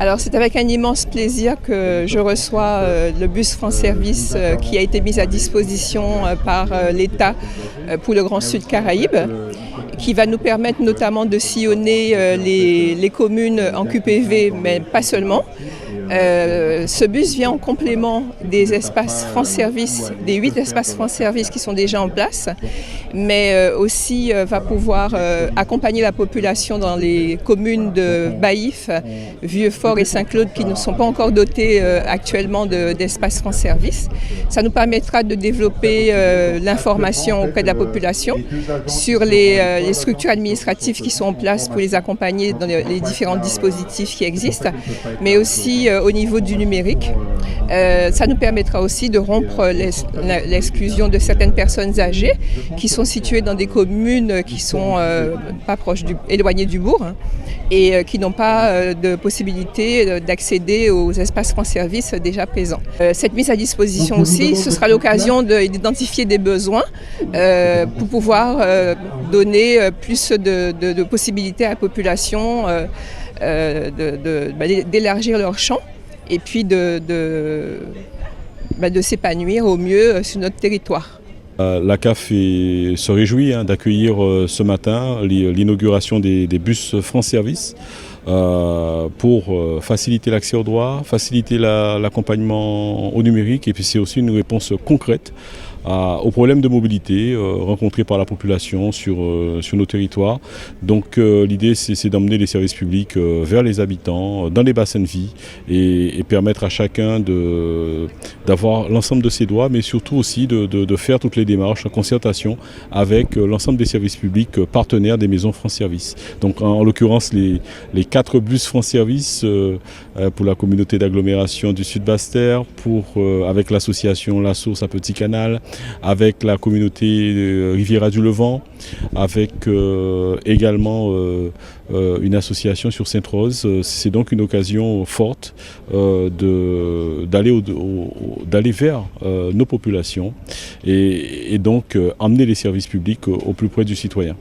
Alors c'est avec un immense plaisir que je reçois le bus France Service qui a été mis à disposition par l'État pour le Grand Sud Caraïbes, qui va nous permettre notamment de sillonner les communes en QPV, mais pas seulement. Ce bus vient en complément des espaces France Service, des 8 espaces France Service qui sont déjà en place, mais aussi va pouvoir accompagner la population dans les communes de Baïf, Vieux-Fort et Saint-Claude qui ne sont pas encore dotées actuellement d'espaces France Service. Ça nous permettra de développer l'information auprès de la population sur les structures administratives qui sont en place pour les accompagner dans les différents dispositifs qui existent, mais aussi au niveau du numérique. Ça nous permettra aussi de rompre l'exclusion de certaines personnes âgées qui sont situées dans des communes qui sont pas proches éloignées du bourg et qui n'ont pas de possibilité d'accéder aux espaces France Service déjà présents. Cette mise à disposition aussi, ce sera l'occasion d'identifier des besoins pour pouvoir donner plus de possibilités à la population d'élargir leur champ et puis de s'épanouir au mieux sur notre territoire. La CAF se réjouit d'accueillir ce matin l'inauguration des bus France Service pour faciliter l'accès aux droits, faciliter l'accompagnement au numérique, et puis c'est aussi une réponse concrète aux problèmes de mobilité rencontrés par la population sur nos territoires. Donc l'idée c'est d'emmener les services publics vers les habitants, dans les bassins de vie et permettre à chacun d'avoir l'ensemble de ses droits, mais surtout aussi de faire toutes les démarches en concertation avec l'ensemble des services publics partenaires des maisons France Service. Donc en l'occurrence les 4 bus France Service pour la communauté d'agglomération du Sud-Basse-Terre, avec l'association La Source à Petit Canal, avec la communauté Riviera du Levant, avec également une association sur Sainte-Rose. C'est donc une occasion forte d'aller vers nos populations et donc emmener les services publics au plus près du citoyen.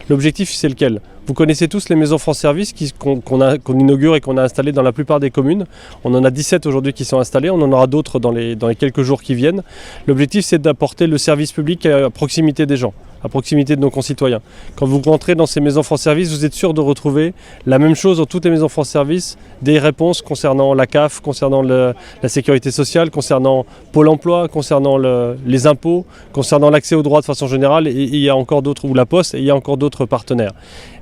L'objectif, c'est lequel? Vous connaissez tous les maisons France Service qu'on inaugure et qu'on a installées dans la plupart des communes. On en a 17 aujourd'hui qui sont installées, on en aura d'autres dans les quelques jours qui viennent. L'objectif, c'est d'apporter le service public à proximité des gens, à proximité de nos concitoyens. Quand vous rentrez dans ces maisons France Service, vous êtes sûr de retrouver la même chose dans toutes les maisons France Service, des réponses concernant la CAF, concernant la sécurité sociale, concernant Pôle emploi, concernant les impôts, concernant l'accès aux droits de façon générale, et il y a encore d'autres, ou la Poste, et il y a encore d'autres partenaires.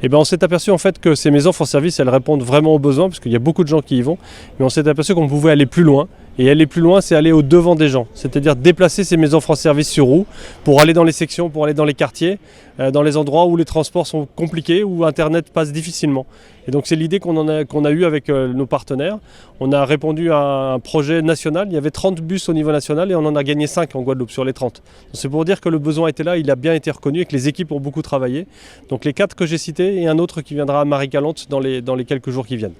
Et bien on s'est aperçu en fait que ces maisons France Service, elles répondent vraiment aux besoins, parce qu'il y a beaucoup de gens qui y vont, mais on s'est aperçu qu'on pouvait aller plus loin. Et aller plus loin, c'est aller au devant des gens, c'est-à-dire déplacer ces maisons France Service sur roues pour aller dans les sections, pour aller dans les quartiers, dans les endroits où les transports sont compliqués, où Internet passe difficilement. Et donc c'est l'idée qu'on a eue avec nos partenaires. On a répondu à un projet national, il y avait 30 bus au niveau national et on en a gagné 5 en Guadeloupe sur les 30. C'est pour dire que le besoin était là, il a bien été reconnu et que les équipes ont beaucoup travaillé. Donc les 4 que j'ai cités et un autre qui viendra à Marie-Galante dans les quelques jours qui viennent.